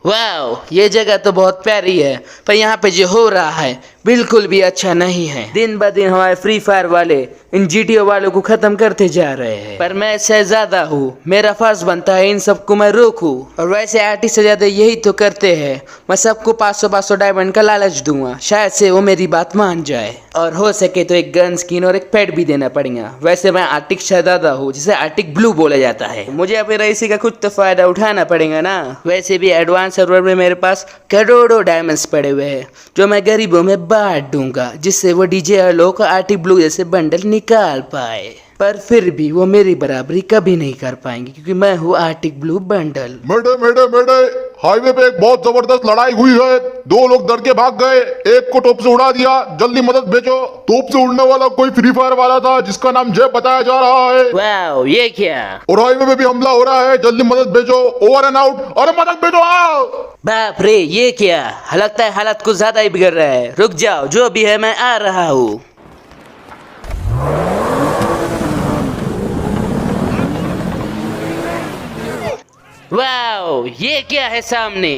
वाह, ये जगह तो बहुत प्यारी है, पर यहाँ पे जो हो रहा है बिल्कुल भी अच्छा नहीं है। दिन ब दिन हमारे फ्री फायर वाले इन जीटीओ वालों को खत्म करते जा रहे हैं, पर मैं शहजादा हूँ, मेरा फर्ज बनता है इन सबको मैं रोकूं। और वैसे आर्टिस्ट से ज्यादा यही तो करते हैं। मैं सबको 500-500 डायमंड का लालच दूंगा, शायद से वो मेरी बात मान जाए, और हो सके तो एक गन स्किन और एक पेट भी देना पड़ेगा। वैसे मैं आर्टिक शहजादा हूँ, जिसे आर्टिक ब्लू बोला जाता है। मुझे अपने रईसी का कुछ तो फायदा उठाना पड़ेगा ना। वैसे भी एडवांस सर्वर में मेरे पास करोड़ों डायमंड्स पड़े हुए हैं, जो मैं गरीबों में बांट दूंगा, जिससे वो डीजे लोग आर्टिक ब्लू जैसे बंडल निकाल पाए। पर फिर भी वो मेरी बराबरी कभी नहीं कर पाएंगे, क्योंकि मैं हूँ आर्टिक ब्लू बंडल। मेडे मेडे मेडे, हाईवे पे एक बहुत जबरदस्त लड़ाई हुई है। 2 लोग डर के भाग गए, एक को तोप से उड़ा दिया, जल्दी मदद भेजो। तोप से उड़ने वाला कोई फ्री फायर वाला था, जिसका नाम जय बताया जा रहा है। वाओ, ये क्या? और हाईवे पे भी हमला हो रहा है, जल्दी मदद भेजो। Over and out. अरे मदद भेजो, आओ। बाप रे, ये क्या? लगता है हालत कुछ ज्यादा ही बिगड़ रहा है। रुक जाओ, जो भी है मैं आ रहा हूँ। वाओ, ये क्या है सामने?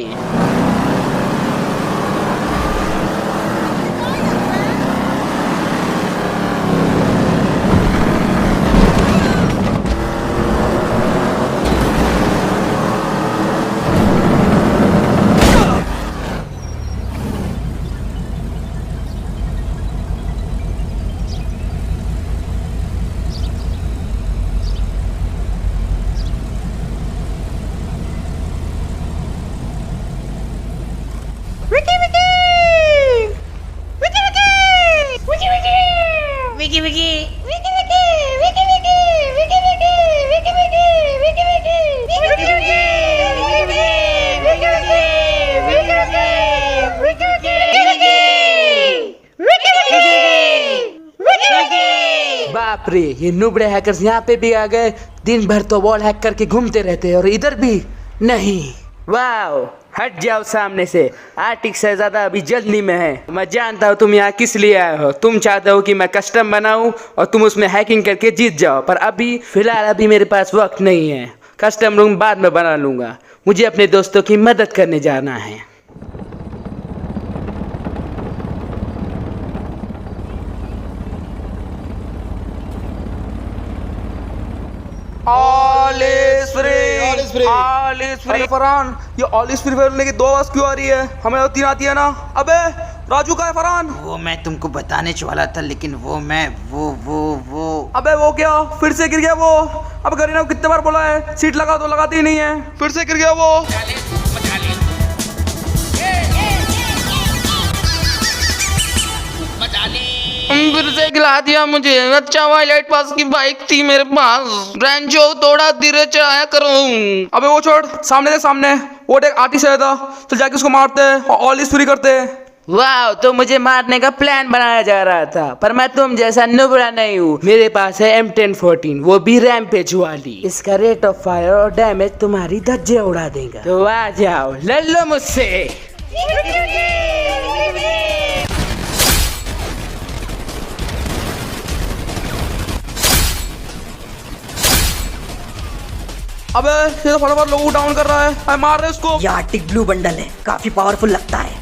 बाप रे, ये नुबड़े हैकर्स यहाँ पे भी आ गए। दिन भर तो वॉल हैक करके घूमते रहते हैं, और इधर भी नहीं। वाओ, हट जाओ सामने से। आर्टिक शहजादा अभी जल्दी में है। मैं जानता हूँ तुम यहाँ किस लिए आए हो। तुम चाहते हो कि मैं कस्टम बनाऊं और तुम उसमें हैकिंग करके जीत जाओ, पर अभी फिलहाल अभी मेरे पास वक्त नहीं है। कस्टम रूम बाद में बना लूंगा। मुझे अपने दोस्तों की मदद करने जाना है। All is free. अरे फरहान, ये ऑल इज फ्री बोलने की 2 आवाज क्यों आ रही है? हमें तो 3 आती है ना। अबे राजू का है फरहान? वो मैं तुमको बताने वाला था, लेकिन वो अबे वो क्या फिर से गिर गया वो? अब करीना को कितने बार बोला है सीट लगा, तो लगाती ही नहीं है। फिर से गिर गया वो। फिर से गिला दिया मुझे। अच्छा, वाइलाइट पास की बाइक थी मेरे पास। ब्रांचो थोड़ा धीरे चलाया करो। अबे वो छोड़, सामने देख, सामने वो एक आर्टिस्ट है था। चल जाके उसको मारते हैं और ऑल इज फ्री करते हैं। वाह, तो मुझे मारने का प्लान बनाया जा रहा था, पर मैं तुम जैसा नुबड़ा नहीं हूँ। मेरे पास है M1014, वो भी रैम्पेज वाली। इसका रेट ऑफ फायर और डैमेज तुम्हारी धज्जे उड़ा देगा। तो आ जाओ, ले लो मुझसे। अबे ये तो फटाफट लोगों को डाउन कर रहा है। अरे मार रहे उसको। ये आर्टिक ब्लू बंडल है, काफी पावरफुल लगता है।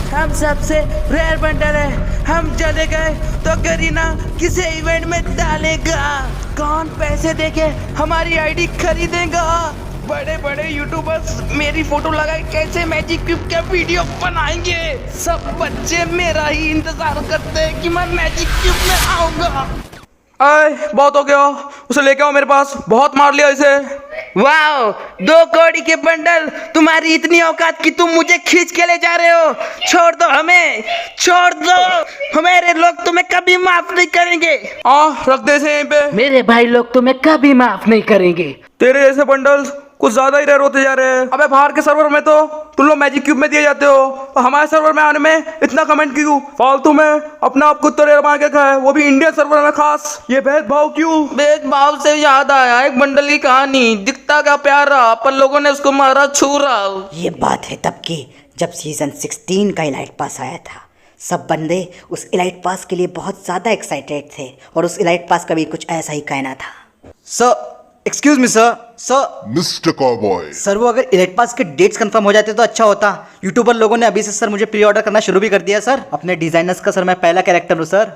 हम सबसे रेयर बंडल है। हम चले गए तो करीना किसे इवेंट में डालेगा। कौन पैसे देके हमारी आईडी खरीदेगा। बड़े बड़े यूट्यूबर्स मेरी फोटो लगाए कैसे मैजिक क्यूब का वीडियो बनाएंगे। सब बच्चे मेरा ही इंतजार करते हैं कि मैं मैजिक क्यूब में आऊंगा। अरे बहुत हो गया, उसे लेके आओ मेरे पास। बहुत मार लिया इसे। वाओ, 2 कौड़ी के बंडल। तुम्हारी इतनी औकात कि तुम मुझे खींच के ले जा रहे हो। छोड़ दो हमें, छोड़ दो। हमारे लोग तुम्हें कभी माफ नहीं करेंगे। रख दे इसे यहीं पे। मेरे भाई लोग तुम्हें कभी माफ नहीं करेंगे। तेरे जैसे बंडल्स कुछ ज्यादा ही रेयर होते जा रहे हैं। अबे बाहर के सर्वर में तो तुम लोग मैजिक क्यूब में दिए जाते हो, और हमारे सर्वर में आने में इतना कमेंट क्यों? फालतू में अपना आप खुद तो रेयर मान के खाए, वो भी इंडियन सर्वर में खास। ये भेदभाव क्यों? भेदभाव से याद आया एक बंडल की कहानी। दिखता का प्यारा, पर लोगों ने उसको मारा छुरा। ये बात है तब की, जब सीजन 16 का इलाइट पास आया था। सब बंदे उस इलाइट पास के लिए बहुत ज़्यादा एक्साइटेड थे, और उस इलाइट पास का भी कुछ ऐसा ही कहना था। Sir excuse me sir mister cowboy, sir वो अगर इलेक्ट पास के डेट्स कंफर्म हो जाते तो अच्छा होता। यूट्यूबर लोगों ने अभी से सर मुझे प्री ऑर्डर करना शुरू भी कर दिया सर। अपने डिजाइनर्स का सर मैं पहला कैरेक्टर हूँ सर।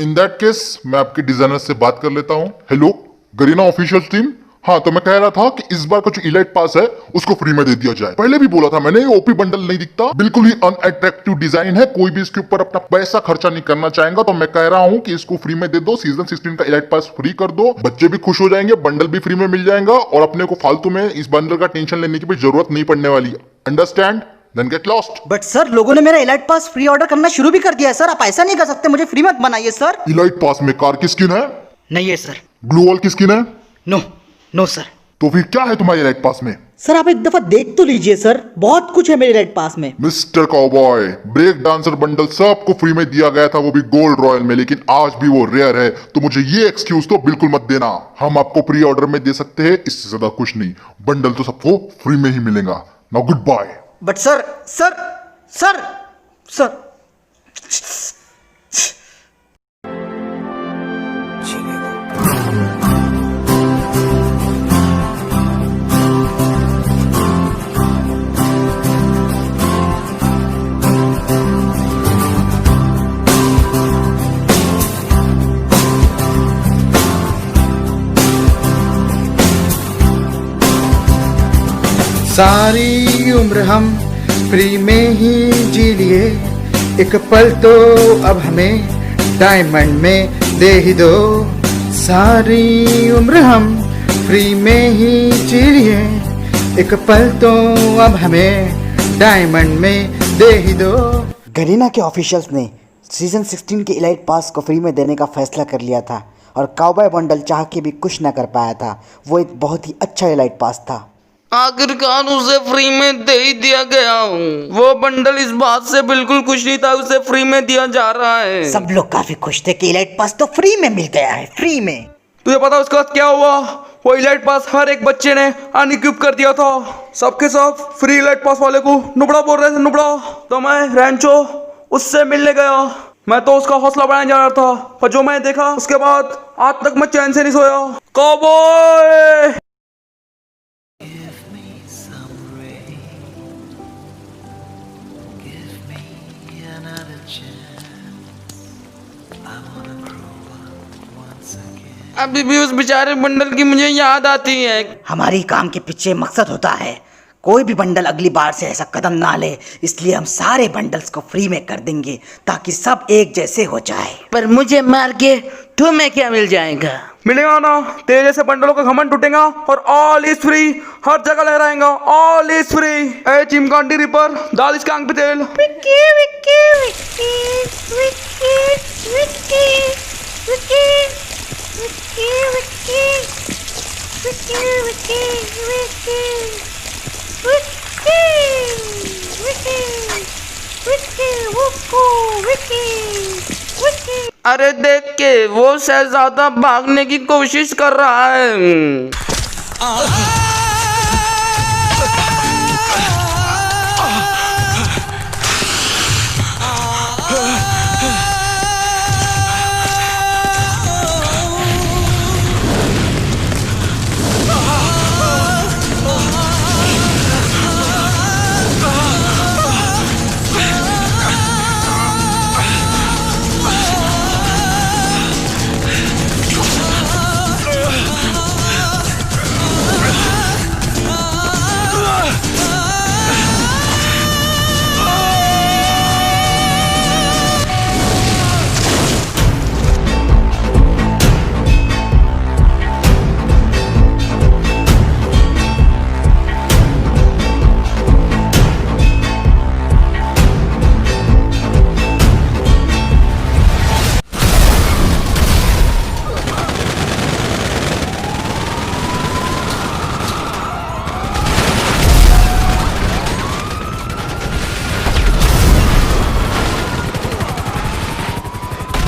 इन दैट केस मैं आपके डिजाइनर से बात कर लेता हूँ। Hello Garena official team. हाँ, तो मैं कह रहा था कि इस बार का जो इलाइट पास है उसको फ्री में दे दिया जाए। पहले भी बोला था मैंने, ओपी बंडल नहीं दिखता, बिल्कुल ही अनअट्रैक्टिव डिजाइन है, कोई भी इसके ऊपर अपना पैसा खर्चा नहीं करना चाहेगा। तो मैं कह रहा हूँ कि इसको फ्री में दे दो। सीजन 16 का इलाइट पास फ्री कर दो, बच्चे भी खुश हो जाएंगे, बंडल भी फ्री में मिल जाएगा, और अपने को फालतू में इस बंडल का टेंशन लेने की भी जरूरत नहीं पड़ने वाली। Understand? Then get lost. But sir लोगों ने मेरा इलाइट पास प्री ऑर्डर करना शुरू भी कर दिया है सर। आप ऐसा नहीं कर सकते, मुझे फ्री मत बनाइए सर। इलाइट पास में कार की स्किन है? नहीं है सर। ग्लू वॉल की स्किन है? No no sir. तो फिर क्या है तुम्हारे इलाइट पास में? सर आप एक दफा देख तो लीजिए सर, बहुत कुछ है मेरे इलाइट पास में। Mister cowboy, break dancer bundle सबको फ्री में दिया गया था, वो भी गोल्ड रॉयल में, लेकिन आज भी वो रेयर है। तो मुझे ये एक्सक्यूज तो बिल्कुल मत देना। हम आपको प्री ऑर्डर में दे सकते हैं, इससे ज्यादा कुछ नहीं। बंडल तो सबको फ्री में ही मिलेगा। Now good bye. But sir sir sir sir सारी उम्र हम फ्री में ही जी लिए, एक पल तो अब हमें डायमंड में दे ही दो। सारी उम्र हम फ्री में ही जी लिए, एक पल तो अब हमें डायमंड में दे ही दो। गरीना के ऑफिशियल्स ने सीजन 16 के इलाइट पास को फ्री में देने का फैसला कर लिया था, और काउबॉय बंडल चाह के भी कुछ ना कर पाया था। वो एक बहुत ही अच्छा इलाइट पास था। आखिरकार उसे फ्री में दे ही दिया गया। वो बंडल इस बात से बिल्कुल खुश नहीं था, उसे फ्री में दिया जा रहा है। सब लोग काफी खुश थे कि इलाइट पास तो फ्री में मिल गया है, फ्री में। तुझे पता उसके बाद क्या हुआ? वो इलाइट पास हर एक बच्चे ने अनइक्विप कर दिया था। सबके सब फ्री इलाइट पास वाले को नुबड़ा बोल रहे थे, नुबड़ा। तो मैं रैंचो उससे मिलने गया। मैं तो उसका हौसला बढ़ाने जा रहा था, पर जो मैंने देखा उसके बाद आज तक मैं चैन से नहीं सोया। कॉबॉय! अभी भी उस बेचारे बंडल की मुझे याद आती है। हमारी काम के पीछे मकसद होता है, कोई भी बंडल अगली बार से ऐसा कदम ना ले। इसलिए हम सारे बंडल्स को फ्री में कर देंगे, ताकि सब एक जैसे हो जाए। पर मुझे मार के तुम्हें क्या मिल जाएगा? मिलेगा ना, तेरे जैसे बंडलों का घमंड टूटेगा और ऑल इज फ्री हर जगह लहराएगा। All is free. ए चिमकांडी रिपर, डाल इसके आंख पे तेल। विक्की विक्की विक्की विक्की विक्की विक्की विक्की विक्की विक्की विक्की विक्की विक्की विक्की विक्की वुक्कू विक्की विक्की। अरे देख के वो शहजादा भागने की कोशिश कर रहा है।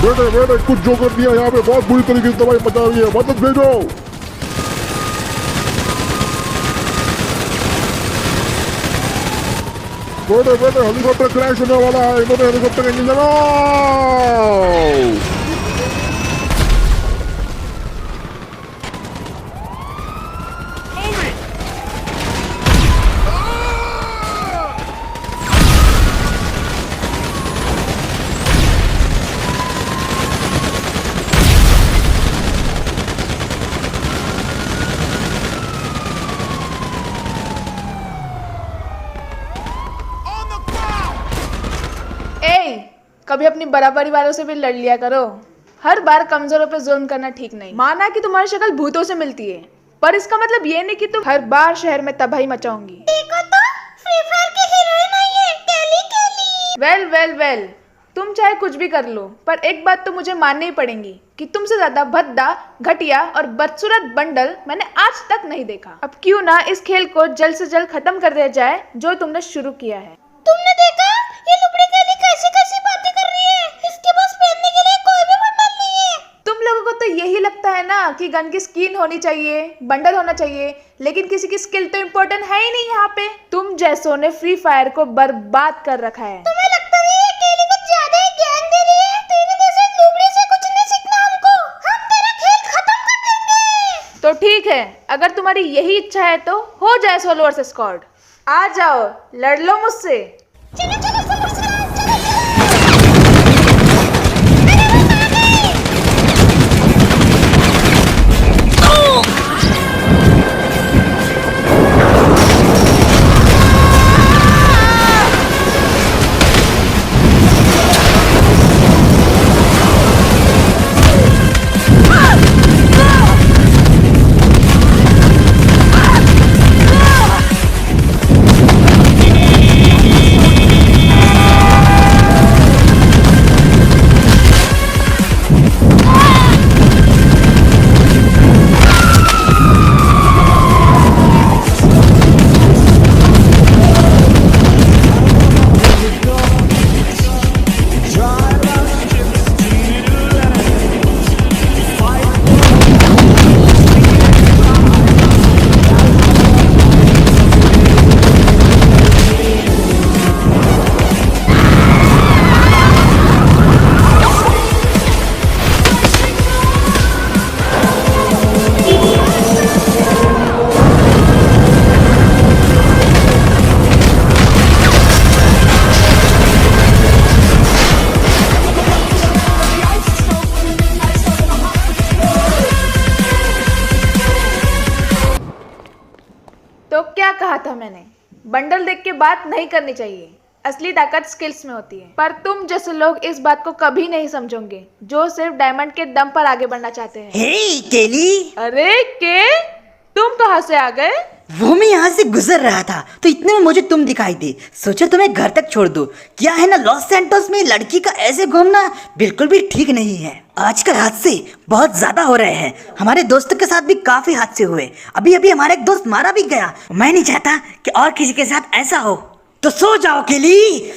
बेटे कुछ जो कर दिया यहाँ पे बहुत बुरी तरीके से तबाही मचा रही है, मदद भेजो। बेटे हेलीकॉप्टर क्रैश होने वाला है, इन्होंने हेलीकॉप्टर का इंजन लगाओ। कभी अपनी बराबरी वालों से भी लड़ लिया करो। हर बार कमजोरों पे जुल्म करना ठीक नहीं। माना कि तुम्हारी शक्ल भूतों से मिलती है, पर इसका मतलब ये नहीं कि तुम हर बार शहर में तबाही मचाओगी। देखो तो फ्री फायर की हीरोइन आई है, केली केली। वेल तुम चाहे कुछ भी कर लो, पर एक बात तो मुझे माननी ही पड़ेगी कि तुमसे ज्यादा भद्दा, घटिया और बदसूरत बंडल मैंने आज तक नहीं देखा। अब क्यों ना इस खेल को जल्द से जल्द खत्म कर दिया जाए जो तुमने शुरू किया है। तुमने देखा ये लुबड़ी केली कैसी बातें कर रही है, इसके पास पहनने के लिए कोई भी बंडल नहीं है। तुम लोगों को तो यही लगता है ना कि गन की स्किन होनी चाहिए, बंडल होना चाहिए, लेकिन किसी की स्किल तो इम्पोर्टेंट है ही नहीं यहाँ पे। तुम जैसों ने फ्री फायर को बर्बाद कर रखा है। तुम्हें लगता नहीं है केली कुछ ज्यादा ही ज्ञान दे रही है? तेरे जैसे लुबड़ी से कुछ नहीं सीखना हमको, हम तेरा खेल खत्म कर देंगे। तो ठीक है, अगर तुम्हारी यही इच्छा है तो हो जाए सोलो वर्सेस स्क्वाड। आ जाओ, लड़ लो मुझसे। चलो चलो चलो चलो चलो। तो क्या कहा था मैंने, बंडल देख के बात नहीं करनी चाहिए। असली ताकत स्किल्स में होती है। पर तुम जैसे लोग इस बात को कभी नहीं समझोगे जो सिर्फ डायमंड के दम पर आगे बढ़ना चाहते हैं। हे केली, अरे के तुम कहाँ से आ गए? वो मैं यहाँ से गुजर रहा था तो इतने में मुझे तुम दिखाई दी, सोचा तुम्हें घर तक छोड़ दूं। क्या है ना, लॉस सैंटोस में लड़की का ऐसे घूमना बिल्कुल भी ठीक नहीं है। आजकल हादसे बहुत ज्यादा हो रहे हैं, हमारे दोस्तों के साथ भी काफी हादसे हुए। अभी अभी हमारा एक दोस्त मारा भी गया। मैं नहीं चाहता कि और किसी के साथ ऐसा हो। तो सो जाओ केली।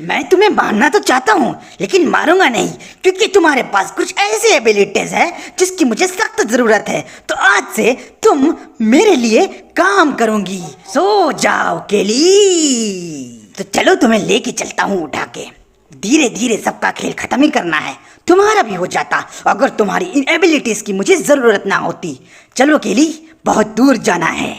मैं तुम्हें मारना तो चाहता हूँ लेकिन मारूंगा नहीं, क्योंकि तुम्हारे पास कुछ ऐसे एबिलिटीज है जिसकी मुझे सख्त जरूरत है। तो आज से तुम मेरे लिए काम करोगी। सो जाओ केली। तो चलो तुम्हें लेके चलता हूँ उठा के। धीरे धीरे सबका खेल खत्म ही करना है, तुम्हारा भी हो जाता अगर तुम्हारी इन एबिलिटीज की मुझे जरूरत ना होती। चलो केली, बहुत दूर जाना है।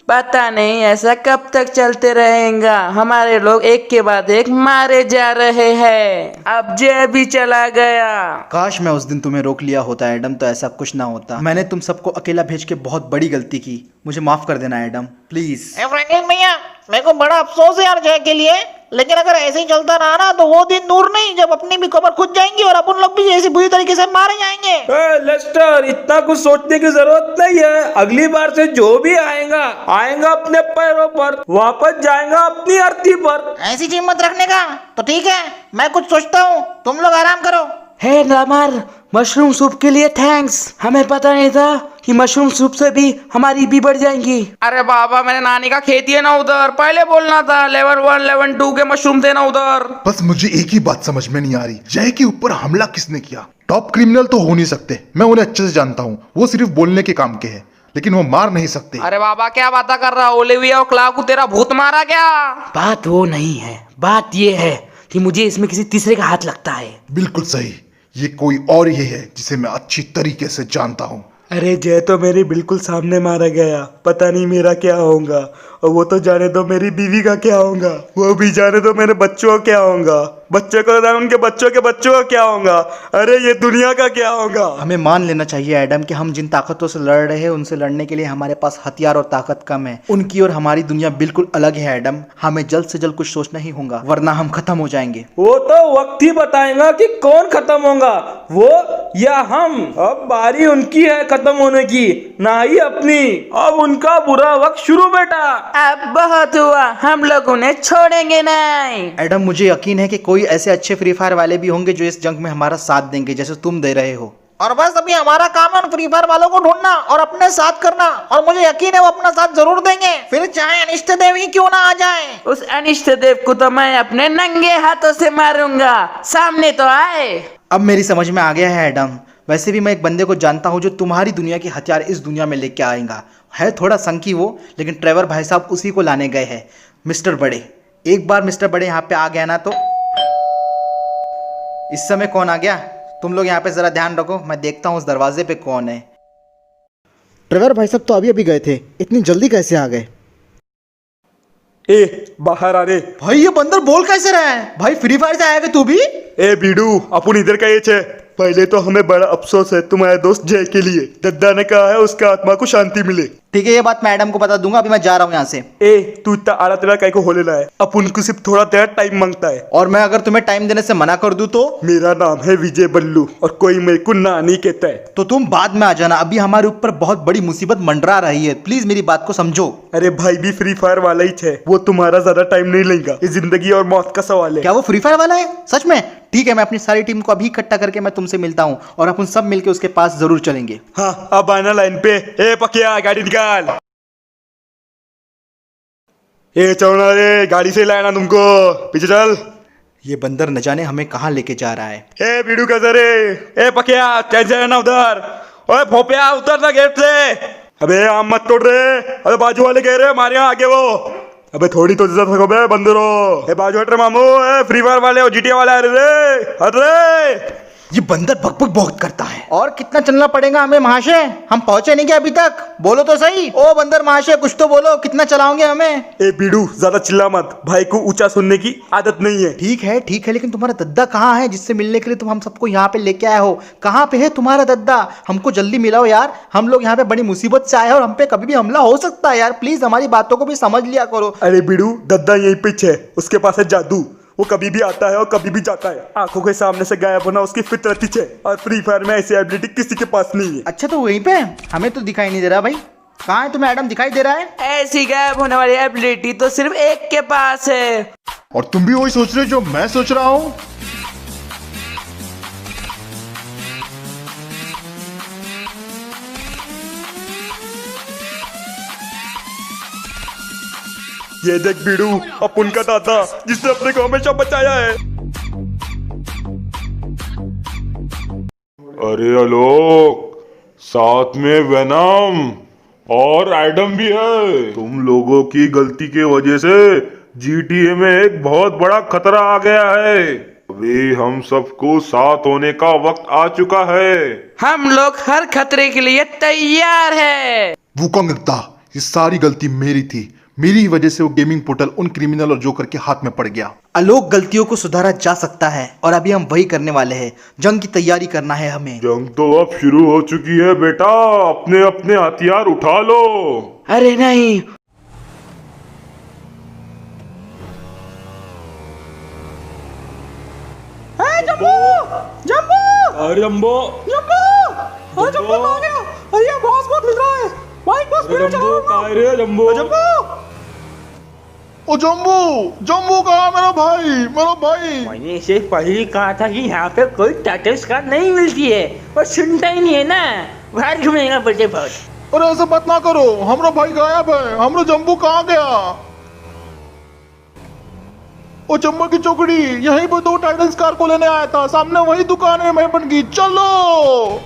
पता नहीं ऐसा कब तक चलते रहेगा। हमारे लोग एक के बाद एक मारे जा रहे हैं। अब जय भी चला गया। काश मैं उस दिन तुम्हें रोक लिया होता एडम, तो ऐसा कुछ ना होता। मैंने तुम सबको अकेला भेज के बहुत बड़ी गलती की, मुझे माफ कर देना एडम, प्लीज। फ्रैंकलिन भैया, मेरे को बड़ा अफसोस है यार जय के लिए, लेकिन अगर ऐसे ही चलता रहा ना तो वो दिन दूर नहीं जब अपनी भी खबर खुद जाएंगी और अपन लोग भी ऐसी बुरी तरीके से मारे जाएंगे। लेस्टर, इतना कुछ सोचने की जरूरत नहीं है। अगली बार से जो भी आएगा अपने पैरों पर, वापस जाएगा अपनी अर्थी पर। ऐसी हिम्मत रखने का तो ठीक है, मैं कुछ सोचता हूँ, तुम लोग आराम करो। हे लामर, मशरूम सूप के लिए थैंक्स। हमें पता नहीं था कि मशरूम सूप से भी हमारी भी बढ़ जाएंगी। अरे बाबा, मेरे नानी का खेती है ना उधर, पहले बोलना था। लेवल 1 लेवल 2 के मशरूम थे ना उधर। बस मुझे एक ही बात समझ में नहीं आ रही, जय के ऊपर हमला किसने किया? टॉप क्रिमिनल तो हो नहीं सकते, मैं उन्हें अच्छे से जानता हूँ। वो सिर्फ बोलने के काम के हैं, लेकिन वो मार नहीं सकते। अरे बाबा, क्या बात कर रहा? ओलिविया और क्लाव को तेरा भूत मारा क्या? बात वो नहीं है, बात ये है कि मुझे इसमें किसी तीसरे का हाथ लगता है। बिल्कुल सही, ये कोई और ही है जिसे मैं अच्छी तरीके से जानता हूँ। अरे जय तो मेरे बिल्कुल सामने मारा गया, पता नहीं मेरा क्या होगा। और वो तो जाने दो मेरी बीवी का क्या होगा, वो भी जाने दो मेरे बच्चों का क्या होगा, बच्चों को जाने उनके बच्चों के बच्चों का क्या होगा, अरे ये दुनिया का क्या होगा। हमें मान लेना चाहिए एडम कि हम जिन ताकतों से लड़ रहे हैं उनसे लड़ने के लिए हमारे पास हथियार और ताकत कम है। उनकी और हमारी दुनिया बिल्कुल अलग है एडम। हमें जल्द से जल्द कुछ सोचना ही होगा, वरना हम खत्म हो जाएंगे। वो तो वक्त ही बताएगा कि कौन खत्म होगा, वो या हम। अब बारी उनकी है खत्म होने की, ना ही अपनी। अब उनका बुरा वक्त शुरू बेटा। अब बहुत हुआ, हम लोग उन्हें छोड़ेंगे नहीं। एडम, मुझे यकीन है कि कोई ऐसे अच्छे फ्री फायर वाले भी होंगे जो इस जंग में हमारा साथ देंगे, जैसे तुम दे रहे हो। और बस अभी हमारा काम है उन फ्री फायर वालों को ढूंढना और अपने साथ करना, और मुझे यकीन है वो अपना साथ जरूर देंगे, फिर चाहे अनिष्ट देव ही क्यों ना आ जाए। उस अनिष्ट देव को तो मैं अपने नंगे हाथों से मारूंगा, सामने तो आए। अब मेरी समझ में आ गया है एडम। वैसे भी मैं एक बंदे को जानता हूँ जो तुम्हारी दुनिया के हथियार इस दुनिया में लेके आएगा। है थोड़ा संकी वो, लेकिन ट्रेवर भाई साहब उसी को लाने गए हैं। मिस्टर बड़े, एक बार मिस्टर बड़े यहाँ पे आ गया ना तो। इस समय कौन आ गया? तुम लोग यहाँ पे जरा ध्यान रखो, मैं देखता हूँ उस दरवाजे पे कौन है। ट्रेवर भाई साहब तो अभी अभी गए थे, इतनी जल्दी कैसे आ गए? ए बाहर आ रे। भाई ये बंदर बोल कैसे रहा है? भाई फ्री फायर से आया तू भी? ए बीडू, अपन इधर का ये छे। पहले तो हमें बड़ा अफसोस है तुम्हारे दोस्त जय के लिए। दद्दा ने कहा है उसका आत्मा को शांति मिले। ठीक है, ये बात मैं एडम को बता दूंगा। अभी मैं जा रहा हूँ यहाँ से। ए तू इतना आड़ा तेरा काय को होले है? अपन को सिर्फ थोड़ा तेरा टाइम मांगता है। और मैं अगर तुम्हें टाइम देने से मना कर दूं तो? मेरा नाम है विजय बल्लू और कोई मेरे को नानी कहता है। तो तुम बाद में आ जाना, अभी हमारे ऊपर बहुत बड़ी मुसीबत मंडरा रही है। प्लीज मेरी बात को समझो। अरे भाई भी फ्री फायर वाला ही है, वो तुम्हारा ज्यादा टाइम नहीं लेगा। ये जिंदगी और मौत का सवाल है। क्या वो फ्री फायर वाला है सच में? ठीक है, मैं अपनी सारी टीम को अभी इकट्ठा करके मैं तुमसे मिलता हूँ और अपन सब मिलके उसके पास जरूर चलेंगे। हाँ, अब आना लाइन पे। ए पकिया, गाड़ी निकाल। ए चौना रे, गाड़ी से लाना तुमको, पीछे चल। ये बंदर न जाने हमें कहाँ लेके जा रहा है। ए बीडू कैसे रे? ए पकिया, चल जाना उधर। ओए भोपिया, उतर ना गेट से। अबे आम मत तोड़ रे। अबे बाजू वाले कह रहे हमारे यहाँ आगे वो। अबे थोड़ी तो इज्जत रखो बे बंदरो। ए बाजू हट रे मामू। ए फ्री फायर वाले और जीटीए वाले आ रहे रे, हट रे। ये बंदर बकबक बहुत करता है। और कितना चलना पड़ेगा हमें महाशय? हम पहुंचे नहीं क्या अभी तक? बोलो तो सही। ओ बंदर महाशय, कुछ तो बोलो, कितना चलाओगे हमें? ए बीडू, ज्यादा चिल्ला मत, भाई को ऊंचा सुनने की आदत नहीं है। ठीक है, लेकिन तुम्हारा दद्दा कहाँ है जिससे मिलने के लिए तुम हम सबको यहाँ पे लेके आए हो? कहाँ पे है तुम्हारा दद्दा? हमको जल्दी मिलाओ यार, हम लोग यहाँ पे बड़ी मुसीबत से आए हैं और हम पे कभी भी हमला हो सकता है यार। प्लीज हमारी बातों को भी समझ लिया करो। अरे बीडू, दद्दा यही पिच है, उसके पास है जादू। वो कभी भी आता है और कभी भी जाता है। आंखों के सामने से गायब होना उसकी फितरत ही है, और फ्री फायर में ऐसी एबिलिटी किसी के पास नहीं है। अच्छा, तो वहीं पे हमें तो दिखाई नहीं दे रहा भाई। कहाँ है तुम्हें एडम? दिखाई दे रहा है? ऐसी गायब होने वाली एबिलिटी तो सिर्फ एक के पास है। और तुम भी वही सोच रहे हो जो मैं सोच रहा हूँ? ये देख बीडू, अपन का दादा जिसने अपने को हमेशा बचाया है। अरे आलोक, साथ में वेनम और एडम भी है। तुम लोगों की गलती की वजह से जीटीए में एक बहुत बड़ा खतरा आ गया है। अभी हम सबको साथ होने का वक्त आ चुका है। हम लोग हर खतरे के लिए तैयार है। वुकोंग था, ये सारी गलती मेरी थी। मेरी ही वजह से वो गेमिंग पोर्टल उन क्रिमिनल और जोकर के हाथ में पड़ गया। आलोक, गलतियों को सुधारा जा सकता है और अभी हम वही करने वाले हैं। जंग की तैयारी करना है हमें। जंग तो अब शुरू हो चुकी है बेटा, अपने अपने हथियार उठा लो। अरे नहीं, अरे जंबो, जंबो आ गया। अरे बॉस बहुत मिल रहा है। भाई बॉस फिर चलो रे जंबो। ओ जम्बू, जम्बू कहाँ मेरा भाई, मेरा भाई। मैंने इसे पहले ही कहा था कि यहाँ पे कोई टाइटल्स कार नहीं मिलती है, और सुनता ही नहीं है ना, बाहर घूमेगा बड़े बहुत। अरे ऐसा बात ना करो, हमारा भाई गायब है, हमारा जम्बू कहाँ गया? ओ चंबल की चौकड़ी, यहीं पर 2 टाइटल्स कार को लेने आया था, सामने वही दुकान है मेहपन की, चलो।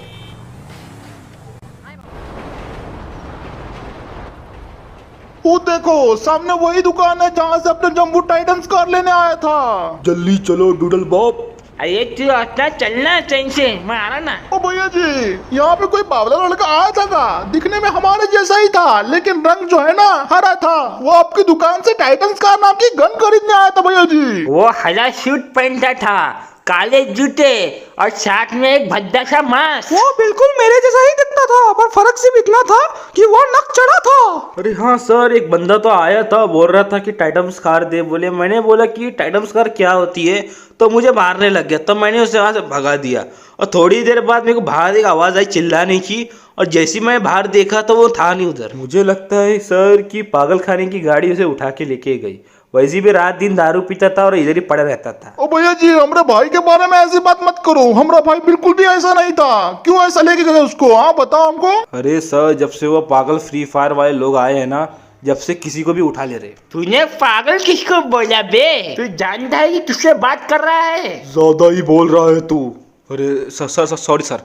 वो देखो सामने वही दुकान है जहाँ से अपने जम्बू टाइटन्स कार लेने आया था। जल्दी चलो डूडल बॉब। अरे तू अपना चलना ट्रेन से, मैं आ रहा ना। ओ भैया जी, यहाँ पे कोई बावला लड़का आया था का? दिखने में हमारे जैसा ही था, लेकिन रंग जो है ना हरा था। वो आपकी दुकान से टाइटन्स कार नाम की गन खरीदने आया था भैया जी। वो हरा सूट पहनता था, काले जूते और साथ में एक भद्दा सा मास्क। वो बिल्कुल मेरे जैसा ही दिखता था, पर फर्क सिर्फ इतना था कि वो नक चढ़ा था। अरे हाँ सर, एक बंदा तो आया था, बोल रहा था कि टाइटम्स कार दे। बोले, मैंने बोला कि टाइटम्स कार क्या होती है, तो मुझे मारने लग गया। तब मैंने उसे वहाँ से भगा दिया, और थोड़ी देर बाद मेरे को बाहर एक आवाज़ आई चिल्लाने की, और जैसे मैं बाहर देखा तो वो था नहीं उधर। मुझे लगता है सर कि पागल खाने की गाड़ी उसे उठा के लेके गई। वैसे भी रात दिन दारू पीता था और इधर ही पड़ा रहता था। ओ भैया जी, हमारे भाई के बारे में ऐसी बात मत करो, हमारा भाई बिल्कुल भी ऐसा नहीं था। क्यों ऐसा लेके गए उसको? हाँ बताओ हमको। अरे सर, जब से वो पागल फ्री फायर वाले लोग आए हैं ना, जब से किसी को भी उठा ले रहे। तूने पागल किसको बोला बे? तू जानता है कि किससे बात कर रहा है? ज्यादा ही बोल रहा है तू। अरे सॉरी सर,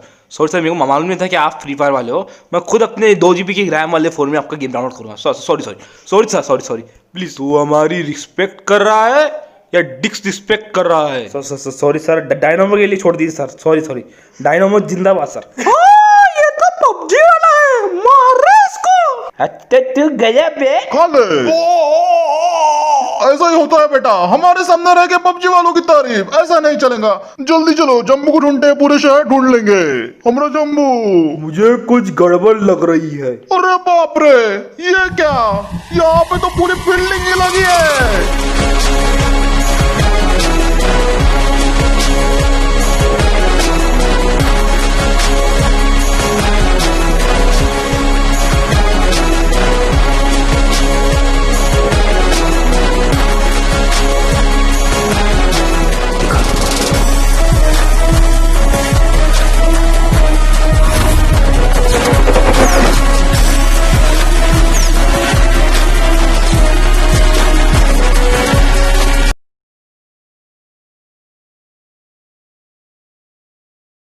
मेरे को मालूम नहीं था कि आप फ्री फायर वाले हो। मैं खुद अपने 2 GB की रैम वाले फ़ोन में आपका गेम डाउनलोड करूँगा। Sorry please. तू हमारी रिस्पेक्ट कर रहा है या डिसरिस्पेक्ट कर रहा है? सॉरी सर, डायनामो के लिए छोड़ दीजिए सर। सॉरी, डायनामो जिंदाबाद सर। ये तो पबजी वाला है, मार रहे इसको। अच्छा तू गया बे? खा ले। ऐसा ही होता है बेटा, हमारे सामने रह के पबजी वालों की तारीफ, ऐसा नहीं चलेगा। जल्दी चलो, जम्बू को ढूंढते पूरे शहर ढूंढ लेंगे। हमारा जम्बू। मुझे कुछ गड़बड़ लग रही है। अरे बाप रे, ये क्या? यहाँ पे तो पूरी बिल्डिंग ही लगी है।